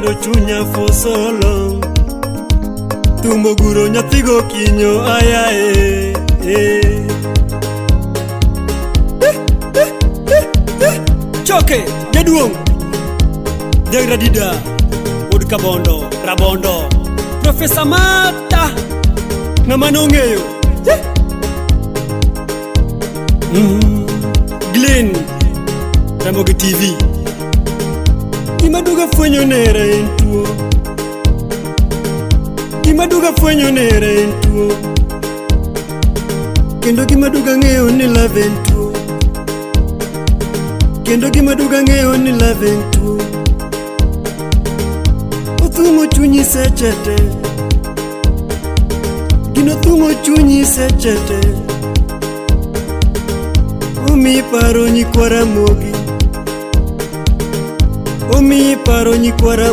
Do chunya fosolo Tumo guro nyathigo kinyo ayae Choke, jaduong Degra dida Ud kabondo, rabondo Profesa Mata Namanongeyo Glenn Ramogi TV Gimaduga fwenyo nera en tuo Gimaduga fwenyo nera en tuo Kendo gimaduga ng'eyo ni love en tuo Kendo gimaduga ng'eyo ni love en tuo Othumo chunyi sechete Gino thumo chunyi sechete Omi paro nyikwara mogi Omi paro nyikwara